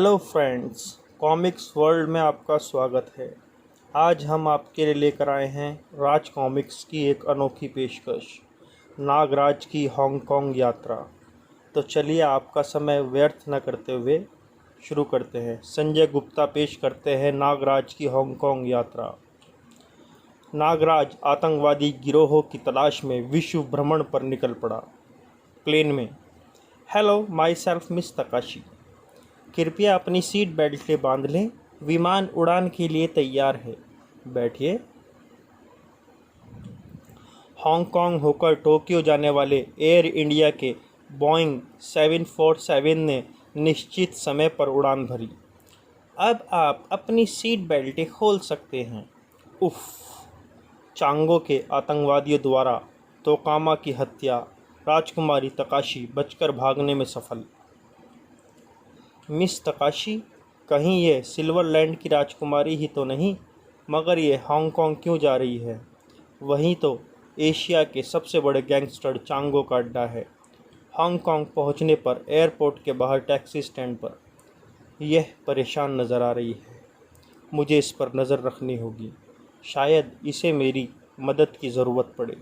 Hello friends, comics world में आपका स्वागत है। आज हम आपके लिए लेकर आए हैं राज कॉमिक्स की एक अनोखी पेशकश, नागराज की हांगकांग यात्रा। तो चलिए आपका समय व्यर्थ न करते हुए शुरू करते हैं। संजय गुप्ता पेश करते हैं नागराज की हांगकांग यात्रा। नागराज आतंकवादी गिरोह की तलाश में विश्व भ्रमण पर निकल पड़ा। प्लेन में, hello my self miss Takeshi, कृपया अपनी सीट बेल्ट बांध लें, विमान उड़ान के लिए तैयार है, बैठिए। हांगकांग होकर टोक्यो जाने वाले एयर इंडिया के बोइंग 747 ने निश्चित समय पर उड़ान भरी। अब आप अपनी सीट बेल्ट खोल सकते हैं। उफ! चांगो के आतंकवादियों द्वारा तोकामा की हत्या, राजकुमारी तकाशी बचकर भागने में सफल। मिस तकाशी, कहीं ये सिल्वरलैंड की राजकुमारी ही तो नहीं? मगर ये हांगकांग क्यों जा रही है? वहीं तो एशिया के सबसे बड़े गैंगस्टर चांगो का अड्डा है। हांगकांग पहुंचने पर एयरपोर्ट के बाहर टैक्सी स्टैंड पर यह परेशान नज़र आ रही है। मुझे इस पर नज़र रखनी होगी, शायद इसे मेरी मदद की ज़रूरत पड़े।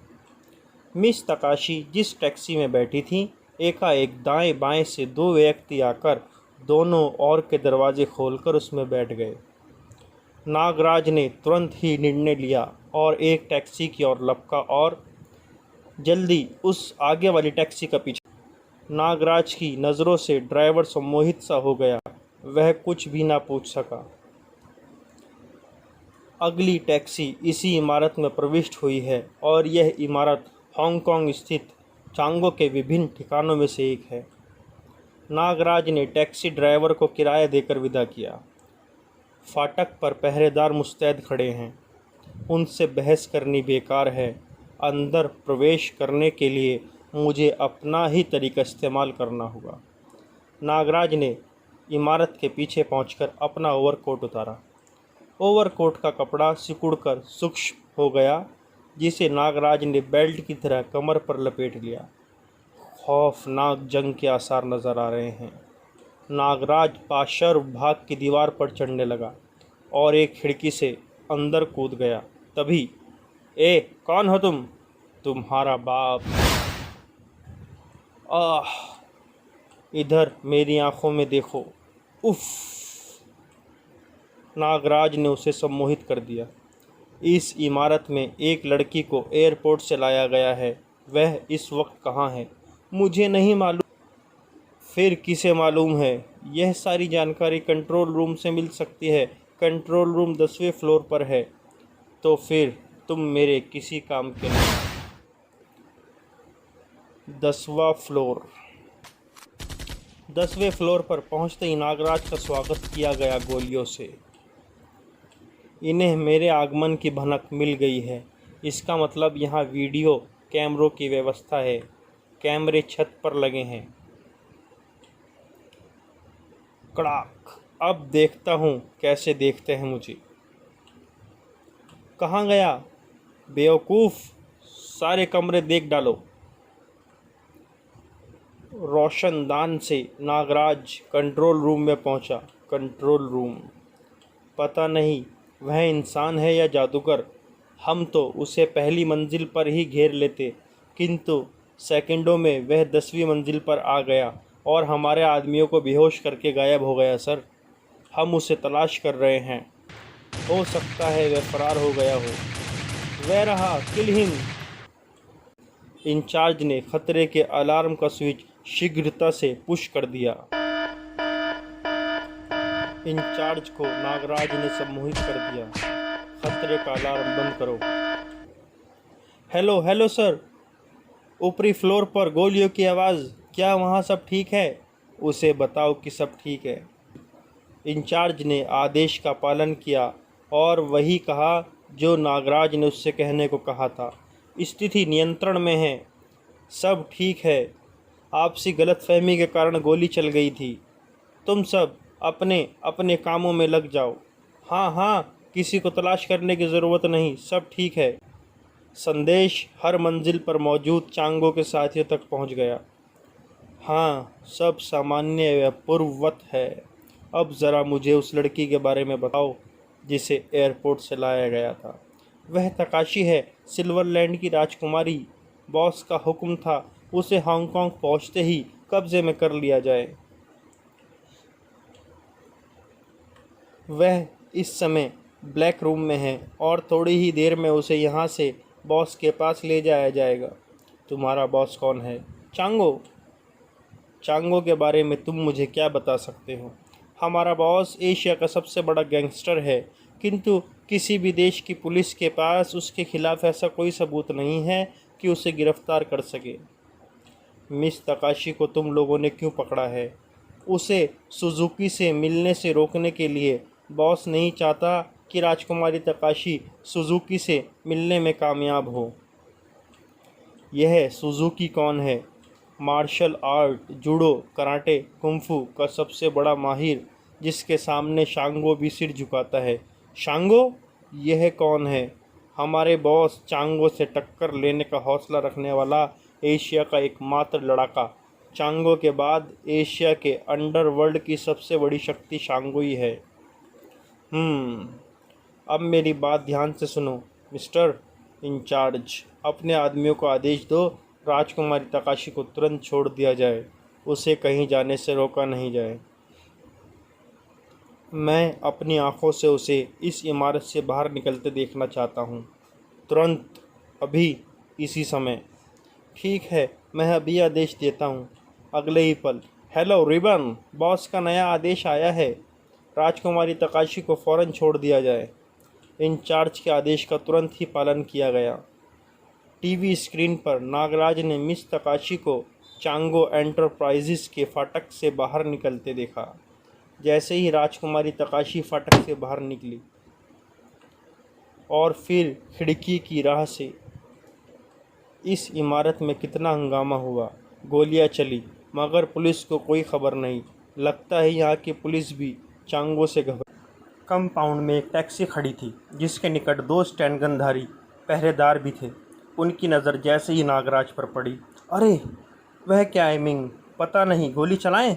मिस तकाशी जिस टैक्सी में बैठी थीं, एकाएक दाएं बाएं से दो व्यक्ति आकर दोनों ओर के दरवाजे खोलकर उसमें बैठ गए। नागराज ने तुरंत ही निर्णय लिया और एक टैक्सी की ओर लपका और जल्दी उस आगे वाली टैक्सी का पीछा। नागराज की नज़रों से ड्राइवर सम्मोहित सा हो गया, वह कुछ भी ना पूछ सका। अगली टैक्सी इसी इमारत में प्रविष्ट हुई है और यह इमारत हांगकांग स्थित चांगो के विभिन्न ठिकानों में से एक है। नागराज ने टैक्सी ड्राइवर को किराया देकर विदा किया। फाटक पर पहरेदार मुस्तैद खड़े हैं, उनसे बहस करनी बेकार है। अंदर प्रवेश करने के लिए मुझे अपना ही तरीका इस्तेमाल करना होगा। नागराज ने इमारत के पीछे पहुंचकर अपना ओवरकोट उतारा। ओवरकोट का कपड़ा सिकुड़कर सूक्ष्म हो गया, जिसे नागराज ने बेल्ट की तरह कमर पर लपेट लिया। खौफनाक जंग के आसार नज़र आ रहे हैं। नागराज पाशर भाग की दीवार पर चढ़ने लगा और एक खिड़की से अंदर कूद गया। तभी, ए कौन हो तुम? तुम्हारा बाप। आह! इधर मेरी आंखों में देखो। उफ! नागराज ने उसे सम्मोहित कर दिया। इस इमारत में एक लड़की को एयरपोर्ट से लाया गया है। वह इस वक्त कहाँ है मुझे नहीं मालूम। फिर किसे मालूम है? यह सारी जानकारी कंट्रोल रूम से मिल सकती है। कंट्रोल रूम 10वें फ्लोर पर है। तो फिर तुम मेरे किसी काम के नहीं। 10वां फ्लोर। 10वें फ्लोर पर पहुंचते ही नागराज का स्वागत किया गया गोलियों से। इन्हें मेरे आगमन की भनक मिल गई है। इसका मतलब यहाँ वीडियो कैमरों की व्यवस्था है। कैमरे छत पर लगे हैं। कड़ाक! अब देखता हूँ कैसे देखते हैं मुझे। कहाँ गया बेवकूफ़? सारे कमरे देख डालो। रोशनदान से नागराज कंट्रोल रूम में पहुँचा। कंट्रोल रूम, पता नहीं वह इंसान है या जादूगर। हम तो उसे पहली मंजिल पर ही घेर लेते, किंतु सेकंडों में वह 10वीं मंजिल पर आ गया और हमारे आदमियों को बेहोश करके गायब हो गया। सर, हम उसे तलाश कर रहे हैं। हो सकता है वह फरार हो गया हो। वह रहा, किल हिम। इंचार्ज ने खतरे के अलार्म का स्विच शीघ्रता से पुश कर दिया। इंचार्ज को नागराज ने सम्मोहित कर दिया। खतरे का अलार्म बंद करो। हेलो हेलो सर, ऊपरी फ्लोर पर गोलियों की आवाज़। क्या वहाँ सब ठीक है? उसे बताओ कि सब ठीक है। इंचार्ज ने आदेश का पालन किया और वही कहा जो नागराज ने उससे कहने को कहा था। स्थिति नियंत्रण में है, सब ठीक है। आपसी गलतफहमी के कारण गोली चल गई थी। तुम सब अपने अपने कामों में लग जाओ। हाँ हाँ, किसी को तलाश करने की ज़रूरत नहीं, सब ठीक है। संदेश हर मंजिल पर मौजूद चांगो के साथियों तक पहुंच गया। हाँ, सब सामान्य व पूर्ववत है। अब ज़रा मुझे उस लड़की के बारे में बताओ जिसे एयरपोर्ट से लाया गया था। वह तकाशी है, सिल्वरलैंड की राजकुमारी। बॉस का हुक्म था उसे हांगकांग पहुंचते ही कब्जे में कर लिया जाए। वह इस समय ब्लैक रूम में है और थोड़ी ही देर में उसे यहाँ से बॉस के पास ले जाया जाएगा। तुम्हारा बॉस कौन है? चांगो। चांगो के बारे में तुम मुझे क्या बता सकते हो? हमारा बॉस एशिया का सबसे बड़ा गैंगस्टर है, किंतु किसी भी देश की पुलिस के पास उसके खिलाफ ऐसा कोई सबूत नहीं है कि उसे गिरफ्तार कर सके। मिस तकाशी को तुम लोगों ने क्यों पकड़ा है? उसे सुजुकी से मिलने से रोकने के लिए। बॉस नहीं चाहता कि राजकुमारी तकाशी सुजुकी से मिलने में कामयाब हो। यह सुजुकी कौन है? Martial art, judo, karate, kung fu का सबसे बड़ा माहिर, जिसके सामने शांगो भी सिर झुकाता है। शांगो? यह कौन है? हमारे बॉस चांगो से टक्कर लेने का हौसला रखने वाला एशिया का एकमात्र लड़ाका। चांगो के बाद एशिया के अंडरवर्ल्ड की सबसे बड़ी शक्ति शांगो ही है। अब मेरी बात ध्यान से सुनो मिस्टर इंचार्ज। अपने आदमियों को आदेश दो, राजकुमारी तकाशी को तुरंत छोड़ दिया जाए, उसे कहीं जाने से रोका नहीं जाए। मैं अपनी आंखों से उसे इस इमारत से बाहर निकलते देखना चाहता हूँ, तुरंत, अभी, इसी समय। ठीक है, मैं अभी आदेश देता हूँ। अगले ही पल, हेलो रिबन, बॉस का नया आदेश आया है, राजकुमारी तकाशी को फ़ौरन छोड़ दिया जाए। इंचार्ज के आदेश का तुरंत ही पालन किया गया। टीवी स्क्रीन पर नागराज ने मिस तकाशी को चांगो एंटरप्राइजेस के फाटक से बाहर निकलते देखा। जैसे ही राजकुमारी तकाशी फाटक से बाहर निकली और फिर खिड़की की राह से, इस इमारत में कितना हंगामा हुआ। गोलियां चली, मगर पुलिस को कोई खबर नहीं। लगता है यहाँ की पुलिस भी चांगो से घबराई। कंपाउंड में एक टैक्सी खड़ी थी, जिसके निकट 2 स्टैंडगनधारी पहरेदार भी थे। उनकी नज़र जैसे ही नागराज पर पड़ी, अरे वह क्या एमिंग, पता नहीं, गोली चलाएं।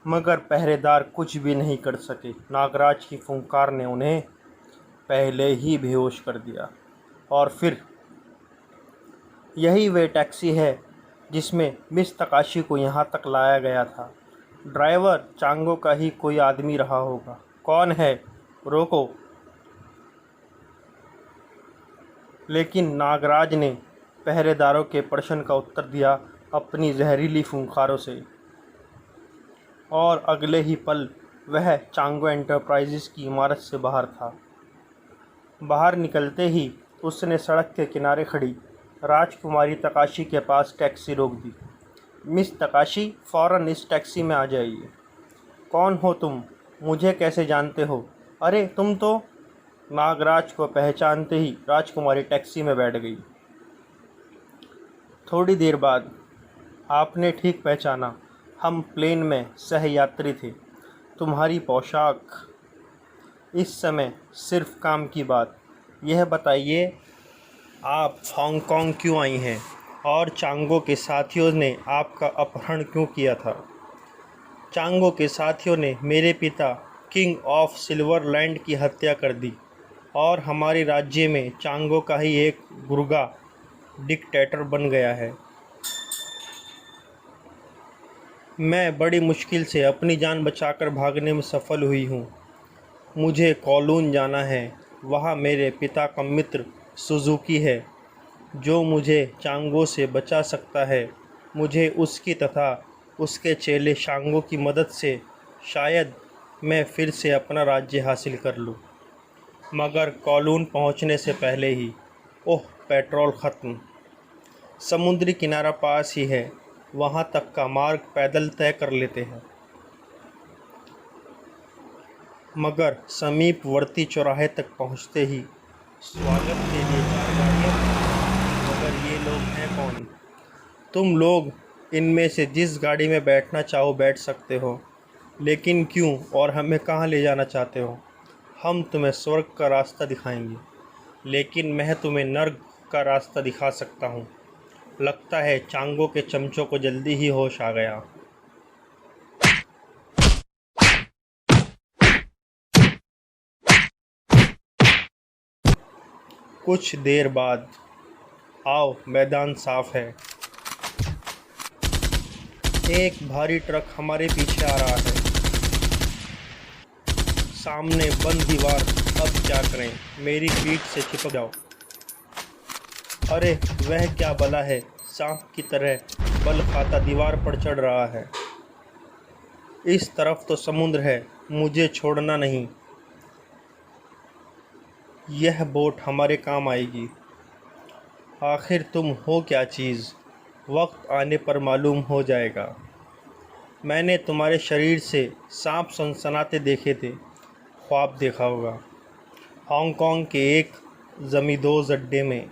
मगर पहरेदार कुछ भी नहीं कर सके। नागराज की फुंकार ने उन्हें पहले ही बेहोश कर दिया। और फिर यही वे टैक्सी है जिसमें मिस तकाशी को यहाँ तक लाया गया था। ड्राइवर चांगो का ही कोई आदमी रहा होगा। कौन है? रोको। लेकिन नागराज ने पहरेदारों के प्रश्न का उत्तर दिया अपनी जहरीली फुंकारों से, और अगले ही पल वह चांगो एंटरप्राइजेस की इमारत से बाहर था। बाहर निकलते ही उसने सड़क के किनारे खड़ी राजकुमारी तकाशी के पास टैक्सी रोक दी। मिस तकाशी, फ़ौरन इस टैक्सी में आ जाइए। कौन हो तुम? मुझे कैसे जानते हो? अरे तुम तो। नागराज को पहचानते ही राजकुमारी टैक्सी में बैठ गई। थोड़ी देर बाद, आपने ठीक पहचाना, हम प्लेन में सहयात्री थे। तुम्हारी पोशाक, इस समय सिर्फ काम की बात। यह बताइए, आप हांगकांग क्यों आई हैं और चांगो के साथियों ने आपका अपहरण क्यों किया था? चांगो के साथियों ने मेरे पिता किंग ऑफ सिल्वरलैंड की हत्या कर दी और हमारे राज्य में चांगो का ही एक गुर्गा डिक्टेटर बन गया है। मैं बड़ी मुश्किल से अपनी जान बचाकर भागने में सफल हुई हूँ। मुझे कौलून जाना है, वहाँ मेरे पिता का मित्र सुजुकी है जो मुझे चांगो से बचा सकता है। मुझे उसकी तथा उसके चेले शांगो की मदद से शायद मैं फिर से अपना राज्य हासिल कर लूँ। मगर कौलून पहुँचने से पहले ही, ओह पेट्रोल ख़त्म। समुद्री किनारा पास ही है, वहाँ तक का मार्ग पैदल तय कर लेते हैं। मगर समीपवर्ती चौराहे तक पहुँचते ही स्वागत के लिए 4 गाड़ियाँ। मगर ये लोग हैं कौन? तुम लोग इनमें से जिस गाड़ी में बैठना चाहो बैठ सकते हो, लेकिन क्यों और हमें कहाँ ले जाना चाहते हो? हम तुम्हें स्वर्ग का रास्ता दिखाएंगे, लेकिन मैं तुम्हें नर्क का रास्ता दिखा सकता हूँ। लगता है चांगो के चमचों को जल्दी ही होश आ गया। कुछ देर बाद आओ, मैदान साफ है। एक भारी ट्रक हमारे पीछे आ रहा है। सामने बंद दीवार, अब क्या करें? मेरी पीठ से चिपक जाओ। अरे वह क्या बला है, सांप की तरह बल खाता दीवार पर चढ़ रहा है। इस तरफ तो समुद्र है, मुझे छोड़ना नहीं। यह बोट हमारे काम आएगी। आखिर तुम हो क्या चीज़, वक्त आने पर मालूम हो जाएगा। मैंने तुम्हारे शरीर से सांप सनसनाते देखे थे, ख्वाब देखा होगा। हांगकांग के एक जमींदोज़ अड्डे में।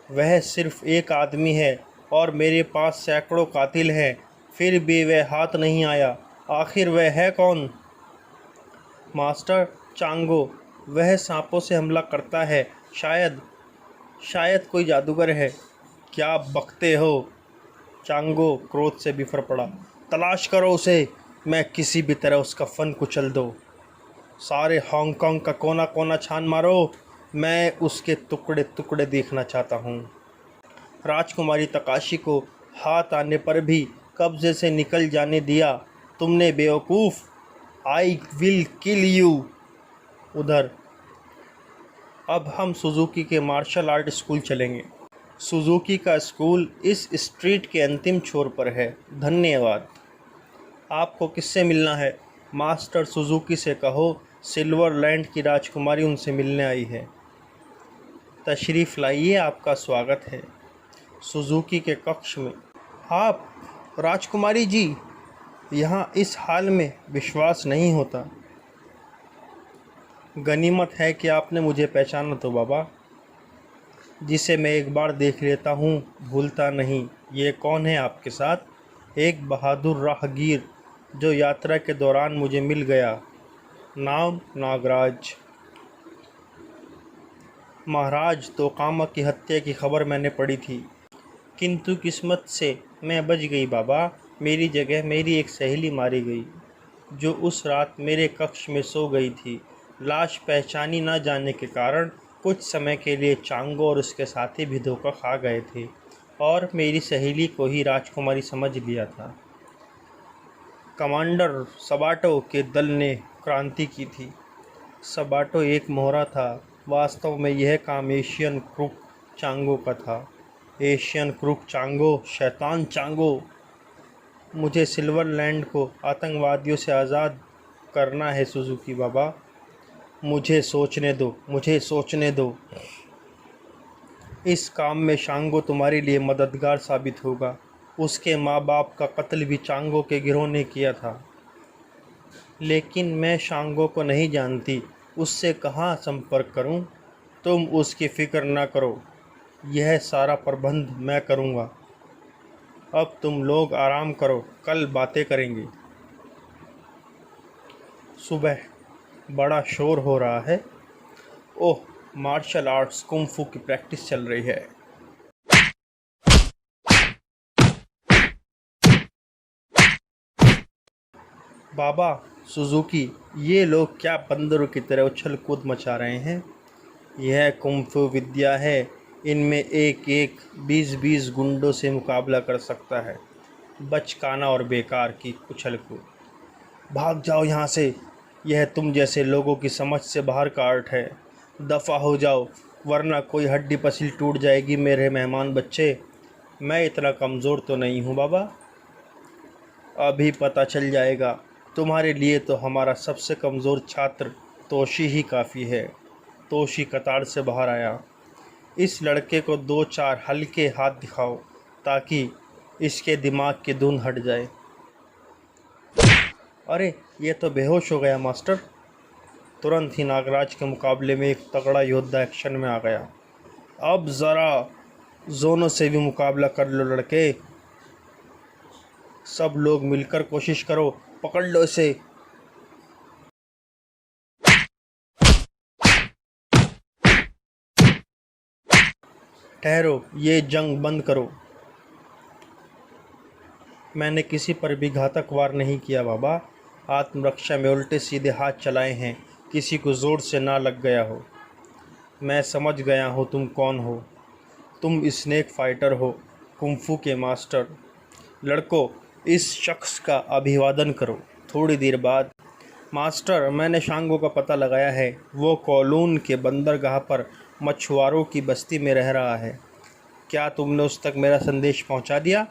वह सिर्फ एक आदमी है और मेरे पास सैकड़ों कातिल हैं, फिर भी वह हाथ नहीं आया। आखिर वह है कौन? मास्टर चांगो। वह सांपों से हमला करता है। शायद कोई जादूगर है। क्या बकते हो? चांगो क्रोध से बिफर पड़ा। तलाश करो उसे, मैं किसी भी तरह उसका फन कुचल दो। सारे हांगकांग का कोना कोना छान मारो, मैं उसके टुकड़े टुकड़े देखना चाहता हूँ। राजकुमारी तकाशी को हाथ आने पर भी कब्जे से निकल जाने दिया तुमने, बेवकूफ़। I will kill you. उधर अब हम सुजुकी के मार्शल आर्ट स्कूल चलेंगे। सुजुकी का स्कूल इस स्ट्रीट के अंतिम छोर पर है। धन्यवाद। आपको किससे मिलना है? मास्टर सुजुकी से कहो, सिल्वर लैंड की राजकुमारी उनसे मिलने आई है। तशरीफ़ लाइए, आपका स्वागत है। सुजुकी के कक्ष में। आप राजकुमारी जी, यहाँ इस हाल में विश्वास नहीं होता। गनीमत है कि आपने मुझे पहचाना तो बाबा। जिसे मैं एक बार देख लेता हूँ भूलता नहीं। ये कौन है आपके साथ? एक बहादुर राहगीर जो यात्रा के दौरान मुझे मिल गया। नाम नागराज। महाराज तोकामा की हत्या की खबर मैंने पढ़ी थी, किंतु किस्मत से मैं बच गई बाबा। मेरी जगह मेरी एक सहेली मारी गई, जो उस रात मेरे कक्ष में सो गई थी। लाश पहचानी न जाने के कारण कुछ समय के लिए चांगो और उसके साथी भी धोखा खा गए थे और मेरी सहेली को ही राजकुमारी समझ लिया था। कमांडर सबाटो के दल ने क्रांति की थी। सबाटो एक मोहरा था। वास्तव में यह काम एशियन क्रूक चांगो का था। एशियन क्रूक चांगो, शैतान चांगो। मुझे सिल्वर लैंड को आतंकवादियों से आज़ाद करना है सुजुकी बाबा। मुझे सोचने दो। इस काम में शांगो तुम्हारे लिए मददगार साबित होगा। उसके माँ बाप का कत्ल भी चांगो के गिरोह ने किया था। लेकिन मैं शांगो को नहीं जानती, उससे कहाँ संपर्क करूं? तुम उसकी फ़िक्र ना करो, यह सारा प्रबंध मैं करूँगा। अब तुम लोग आराम करो, कल बातें करेंगे। सुबह बड़ा शोर हो रहा है। ओह, मार्शल आर्ट्स कुंफू की प्रैक्टिस चल रही है। बाबा सुजुकी, ये लोग क्या बंदरों की तरह उछल कूद मचा रहे हैं? यह कुंफू विद्या है। इनमें एक 20-20 गुंडों से मुकाबला कर सकता है। बचकाना और बेकार की उछल कूद। भाग जाओ यहाँ से। यह तुम जैसे लोगों की समझ से बाहर का आर्ट है। दफ़ा हो जाओ, वरना कोई हड्डी पसील टूट जाएगी मेरे मेहमान बच्चे। मैं इतना कमज़ोर तो नहीं हूँ बाबा। अभी पता चल जाएगा। तुम्हारे लिए तो हमारा सबसे कमज़ोर छात्र तोशी ही काफ़ी है। तोशी कतार से बाहर आया। इस लड़के को 2-4 हल्के हाथ दिखाओ ताकि इसके दिमाग की धुन हट जाए। अरे ये तो बेहोश हो गया मास्टर। तुरंत ही नागराज के मुकाबले में एक तगड़ा योद्धा एक्शन में आ गया। अब ज़रा जोनों से भी मुकाबला कर लो लड़के। सब लोग मिलकर कोशिश करो, पकड़ लो इसे। ठहरो, ये जंग बंद करो। मैंने किसी पर भी घातक वार नहीं किया बाबा। आत्मरक्षा में उल्टे सीधे हाथ चलाए हैं, किसी को ज़ोर से ना लग गया हो। मैं समझ गया हूँ तुम कौन हो। तुम स्नेक फाइटर हो, कुंफू के मास्टर। लड़कों, इस शख्स का अभिवादन करो। थोड़ी देर बाद, मास्टर, मैंने शांगो का पता लगाया है। वो कौलून के बंदरगाह पर मछुआरों की बस्ती में रह रहा है। क्या तुमने उस तक मेरा संदेश पहुंचा दिया?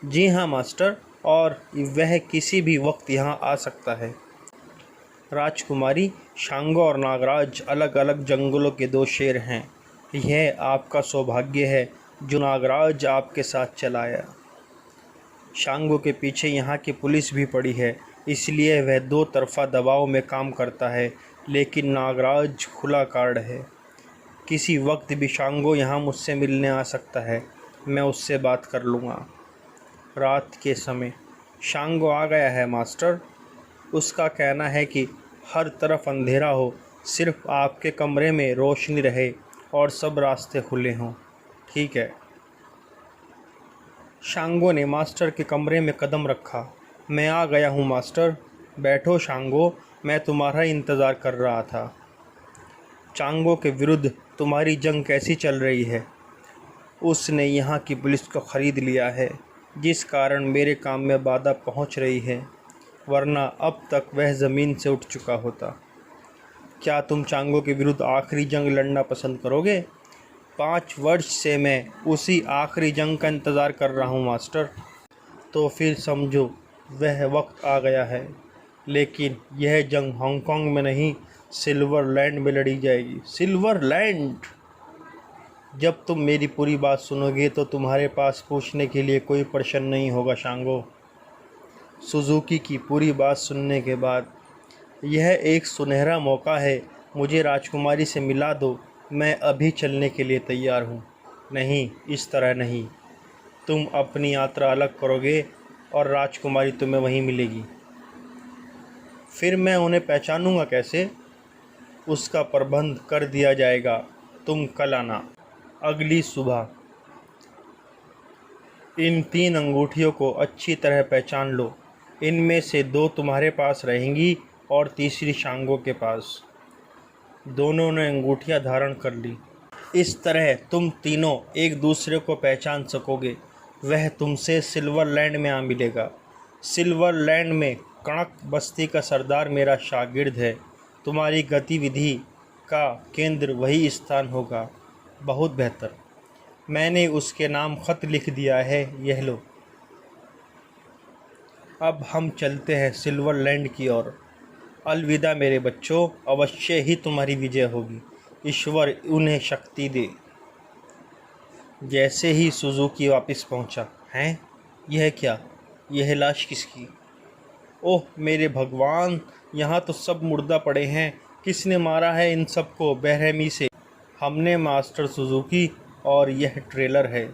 जी हाँ मास्टर, और वह किसी भी वक्त यहाँ आ सकता है। राजकुमारी, शांगो और नागराज अलग अलग जंगलों के दो शेर हैं। यह आपका सौभाग्य है जो नागराज आपके साथ चलाया। शांगो के पीछे यहाँ की पुलिस भी पड़ी है, इसलिए वह दो तरफा दबाव में काम करता है, लेकिन नागराज खुला कार्ड है। किसी वक्त भी शांगो यहाँ मुझसे मिलने आ सकता है। मैं उससे बात कर लूँगा। रात के समय शांगो आ गया है मास्टर। उसका कहना है कि हर तरफ अंधेरा हो, सिर्फ आपके कमरे में रोशनी रहे और सब रास्ते खुले हों। ठीक है। शांगो ने मास्टर के कमरे में कदम रखा। मैं आ गया हूँ मास्टर। बैठो शांगो, मैं तुम्हारा इंतज़ार कर रहा था। चांगो के विरुद्ध तुम्हारी जंग कैसी चल रही है? उसने यहाँ की पुलिस को ख़रीद लिया है, जिस कारण मेरे काम में बाधा पहुँच रही है, वरना अब तक वह ज़मीन से उठ चुका होता। क्या तुम चांगो के विरुद्ध आखिरी जंग लड़ना पसंद करोगे? 5 वर्ष से मैं उसी आखिरी जंग का इंतज़ार कर रहा हूँ मास्टर। तो फिर समझो वह वक्त आ गया है, लेकिन यह जंग हांगकांग में नहीं, सिल्वरलैंड में लड़ी जाएगी। सिल्वरलैंड? जब तुम मेरी पूरी बात सुनोगे तो तुम्हारे पास पूछने के लिए कोई प्रश्न नहीं होगा शांगो। सुजुकी की पूरी बात सुनने के बाद, यह एक सुनहरा मौका है। मुझे राजकुमारी से मिला दो, मैं अभी चलने के लिए तैयार हूँ। नहीं, इस तरह नहीं। तुम अपनी यात्रा अलग करोगे और राजकुमारी तुम्हें वहीं मिलेगी। फिर मैं उन्हें पहचानूंगा कैसे? उसका प्रबंध कर दिया जाएगा। तुम कल आना। अगली सुबह। इन 3 अंगूठियों को अच्छी तरह पहचान लो। इनमें से 2 तुम्हारे पास रहेंगी और तीसरी शांगो के पास। दोनों ने अंगूठियां धारण कर ली। इस तरह तुम तीनों एक दूसरे को पहचान सकोगे। वह तुमसे सिल्वरलैंड में आ मिलेगा। सिल्वरलैंड में कणक बस्ती का सरदार मेरा शागिर्द है। तुम्हारी गतिविधि का केंद्र वही स्थान होगा। बहुत बेहतर। मैंने उसके नाम खत लिख दिया है, यह लो। अब हम चलते हैं सिल्वरलैंड की ओर। अलविदा मेरे बच्चों, अवश्य ही तुम्हारी विजय होगी। ईश्वर उन्हें शक्ति दे। जैसे ही सुजुकी वापस पहुंचा, हैं? यह क्या? यह लाश किसकी? ओह मेरे भगवान, यहाँ तो सब मुर्दा पड़े हैं। किसने मारा है इन सबको बेरहमी से? हमने मास्टर सुजुकी, और यह ट्रेलर है।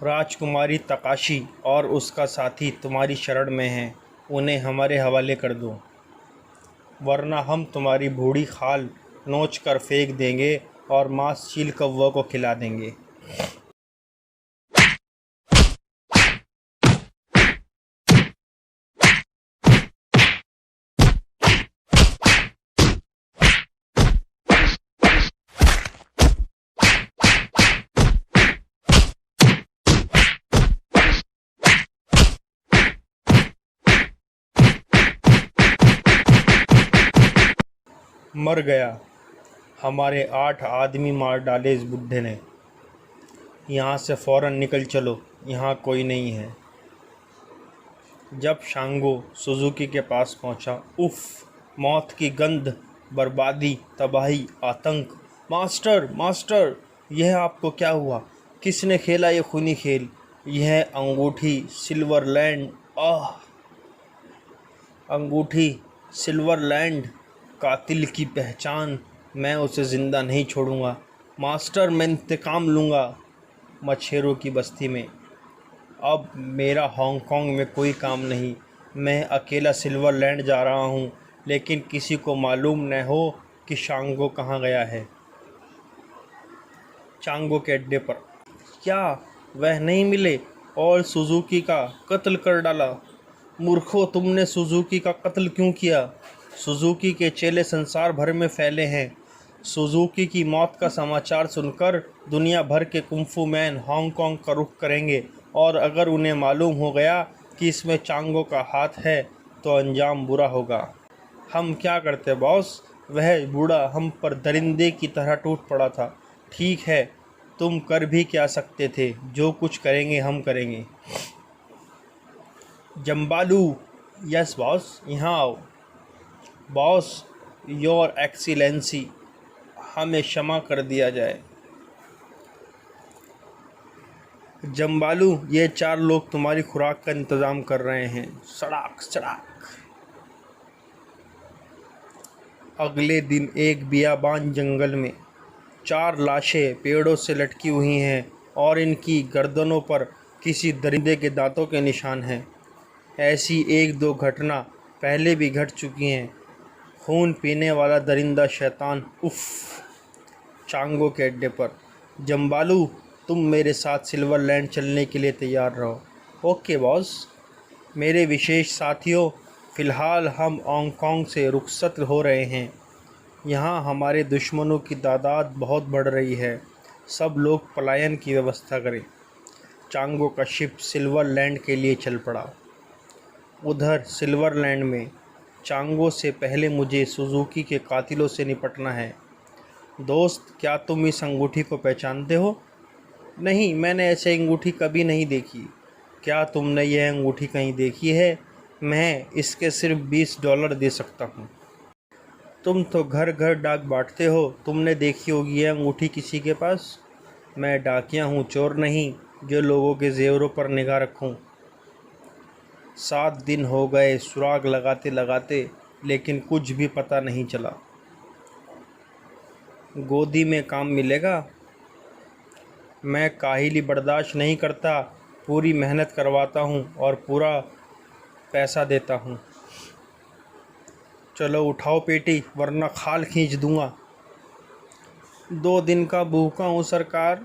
राजकुमारी तकाशी और उसका साथी तुम्हारी शरण में हैं। उन्हें हमारे हवाले कर दो, वरना हम तुम्हारी बूढ़ी खाल नोच कर फेंक देंगे और मांस चील कौवा को खिला देंगे। मर गया। हमारे 8 आदमी मार डाले इस बुड्ढे ने। यहाँ से फ़ौरन निकल चलो, यहाँ कोई नहीं है। जब शांगो सुजुकी के पास पहुँचा, उफ़, मौत की गंध, बर्बादी, तबाही, आतंक। मास्टर, मास्टर, यह आपको क्या हुआ? किसने खेला ये खूनी खेल? यह अंगूठी सिल्वरलैंड। आह! अंगूठी सिल्वरलैंड, कातिल की पहचान। मैं उसे ज़िंदा नहीं छोड़ूंगा। मास्टर, मैं इंतकाम लूँगा। मछेरों की बस्ती में। अब मेरा हांगकांग में कोई काम नहीं। मैं अकेला सिल्वरलैंड जा रहा हूँ, लेकिन किसी को मालूम न हो कि शांगो कहाँ गया है। चांगो के अड्डे पर। क्या वह नहीं मिले और सुजुकी का कत्ल कर डाला? मूर्खों, तुमने सुजुकी का कत्ल क्यों किया? सुजुकी के चेले संसार भर में फैले हैं। सुजुकी की मौत का समाचार सुनकर दुनिया भर के कुंफू मैन हांगकांग का रुख करेंगे और अगर उन्हें मालूम हो गया कि इसमें चांगो का हाथ है तो अंजाम बुरा होगा। हम क्या करते बॉस? वह बूढ़ा हम पर दरिंदे की तरह टूट पड़ा था। ठीक है, तुम कर भी क्या सकते थे? जो कुछ करेंगे हम करेंगे। जम्बालू, यस बॉस, यहाँ आओ। बॉस, योर एक्सीलेंसी, हमें क्षमा कर दिया जाए। जम्बालू, ये 4 लोग तुम्हारी खुराक का इंतज़ाम कर रहे हैं। सड़ाक सड़ाक। अगले दिन एक बियाबान जंगल में 4 लाशें पेड़ों से लटकी हुई हैं और इनकी गर्दनों पर किसी दरिंदे के दांतों के निशान हैं। ऐसी 1-2 घटना पहले भी घट चुकी हैं। खून पीने वाला दरिंदा शैतान उफ़। चांगो के अड्डे पर। जम्बालू, तुम मेरे साथ सिल्वरलैंड चलने के लिए तैयार रहो। Okay boss. मेरे विशेष साथियों, फ़िलहाल हम हांगकांग से रुखसत हो रहे हैं। यहाँ हमारे दुश्मनों की तादाद बहुत बढ़ रही है। सब लोग पलायन की व्यवस्था करें। चांगो का शिप सिल्वरलैंड के लिए चल पड़ा। उधर सिल्वरलैंड में चांगो से पहले मुझे सुजुकी के कातिलों से निपटना है। दोस्त, क्या तुम इस अंगूठी को पहचानते हो? नहीं, मैंने ऐसे अंगूठी कभी नहीं देखी। क्या तुमने यह अंगूठी कहीं देखी है? मैं इसके सिर्फ $20 दे सकता हूँ। तुम तो घर घर डाक बांटते हो, तुमने देखी होगी यह अंगूठी किसी के पास? मैं डाकिया हूँ, चोर नहीं जो लोगों के जेवरों पर निगाह रखूँ। 7 दिन हो गए सुराग लगाते लगाते, लेकिन कुछ भी पता नहीं चला। गोदी में काम मिलेगा? मैं काहिली बर्दाश्त नहीं करता, पूरी मेहनत करवाता हूँ और पूरा पैसा देता हूँ। चलो उठाओ पेटी, वरना खाल खींच दूँगा। 2 दिन का भूखा हूँ सरकार।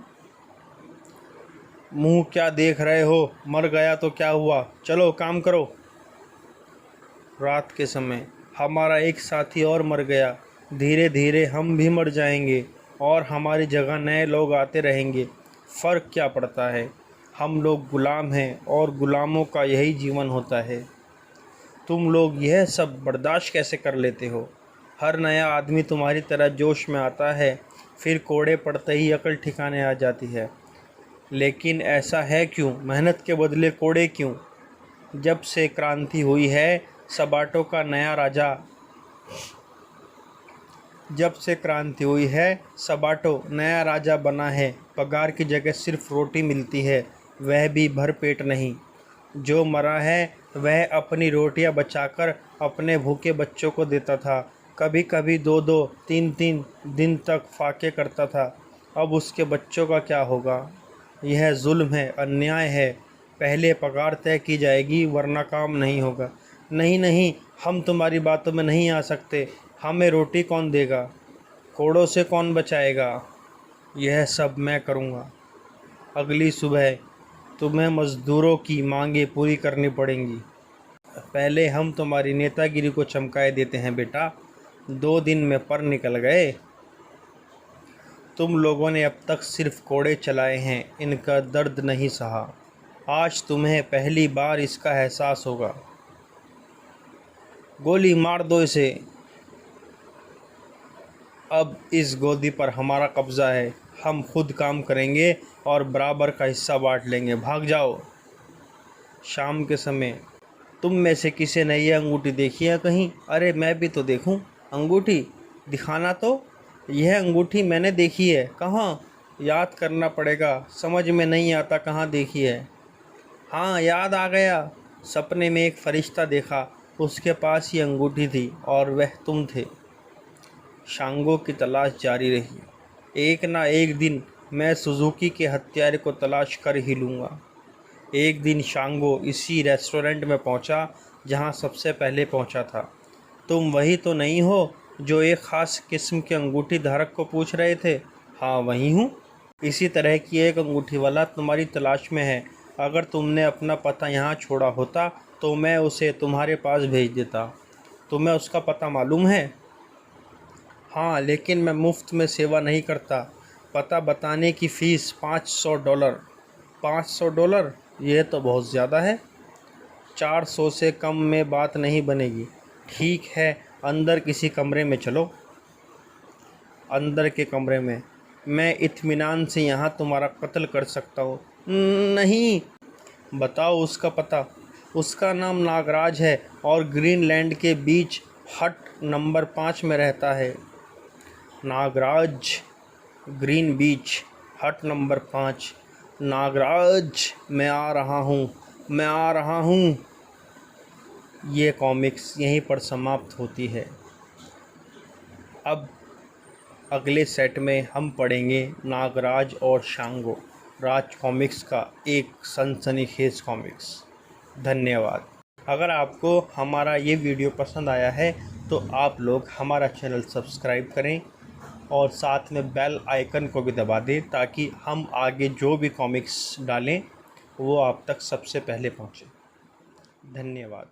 मुँह क्या देख रहे हो? मर गया तो क्या हुआ? चलो काम करो। रात के समय हमारा एक साथी और मर गया। धीरे धीरे हम भी मर जाएंगे और हमारी जगह नए लोग आते रहेंगे। फ़र्क क्या पड़ता है? हम लोग गुलाम हैं और गुलामों का यही जीवन होता है। तुम लोग यह सब बर्दाश्त कैसे कर लेते हो? हर नया आदमी तुम्हारी तरह जोश में आता है, फिर कोड़े पड़ते ही अकल ठिकाने आ जाती है। लेकिन ऐसा है क्यों? मेहनत के बदले कोड़े क्यों? जब से क्रांति हुई है सबाटो का नया राजा सबाटो नया राजा बना है। पगार की जगह सिर्फ रोटी मिलती है, वह भी भर पेट नहीं। जो मरा है वह अपनी रोटियां बचाकर अपने भूखे बच्चों को देता था। कभी कभी 2-2, 3-3 दिन तक फाके करता था। अब उसके बच्चों का क्या होगा? यह जुल्म है, अन्याय है। पहले पगार तय की जाएगी, वरना काम नहीं होगा। नहीं नहीं, हम तुम्हारी बातों में नहीं आ सकते। हमें रोटी कौन देगा? कोड़ों से कौन बचाएगा? यह सब मैं करूँगा। अगली सुबह तुम्हें मज़दूरों की मांगें पूरी करनी पड़ेंगी। पहले हम तुम्हारी नेतागिरी को चमकाए देते हैं बेटा। 2 दिन में पर निकल गए। तुम लोगों ने अब तक सिर्फ कोड़े चलाए हैं, इनका दर्द नहीं सहा। आज तुम्हें पहली बार इसका एहसास होगा। गोली मार दो इसे। अब इस गोदी पर हमारा कब्ज़ा है। हम खुद काम करेंगे और बराबर का हिस्सा बांट लेंगे। भाग जाओ। शाम के समय तुम में से किसी ने यह अंगूठी देखी है कहीं? अरे मैं भी तो देखूं। अंगूठी दिखाना तो। यह अंगूठी मैंने देखी है। कहाँ? याद करना पड़ेगा, समझ में नहीं आता कहाँ देखी है। हाँ, याद आ गया। सपने में एक फरिश्ता देखा, उसके पास ये अंगूठी थी और वह तुम थे। शांगो की तलाश जारी रही। एक ना एक दिन मैं सुजुकी के हत्यारे को तलाश कर ही लूँगा। एक दिन शांगो इसी रेस्टोरेंट में पहुंचा जहां सबसे पहले पहुंचा था। तुम वही तो नहीं हो जो एक ख़ास किस्म के अंगूठी धारक को पूछ रहे थे? हाँ, वही हूँ। इसी तरह की एक अंगूठी वाला तुम्हारी तलाश में है। अगर तुमने अपना पता यहाँ छोड़ा होता तो मैं उसे तुम्हारे पास भेज देता। तुम्हें उसका पता मालूम है? हाँ, लेकिन मैं मुफ्त में सेवा नहीं करता। पता बताने की फ़ीस $500। $500? यह तो बहुत ज़्यादा है। 400 से कम में बात नहीं बनेगी। ठीक है, अंदर किसी कमरे में चलो। अंदर के कमरे में। मैं इत्मीनान से यहाँ तुम्हारा कत्ल कर सकता हूँ। नहीं। बताओ उसका पता। उसका नाम नागराज है और ग्रीनलैंड के बीच हट नंबर 5 में रहता है। नागराज, ग्रीन बीच, हट नंबर 5। नागराज, मैं आ रहा हूँ, मैं आ रहा हूँ। ये कॉमिक्स यहीं पर समाप्त होती है। अब अगले सेट में हम पढ़ेंगे नागराज और शांगो, राज कॉमिक्स का एक सनसनीखेज कॉमिक्स। धन्यवाद। अगर आपको हमारा ये वीडियो पसंद आया है तो आप लोग हमारा चैनल सब्सक्राइब करें और साथ में बेल आइकन को भी दबा दें ताकि हम आगे जो भी कॉमिक्स डालें वो आप तक सबसे पहले पहुँचे। धन्यवाद।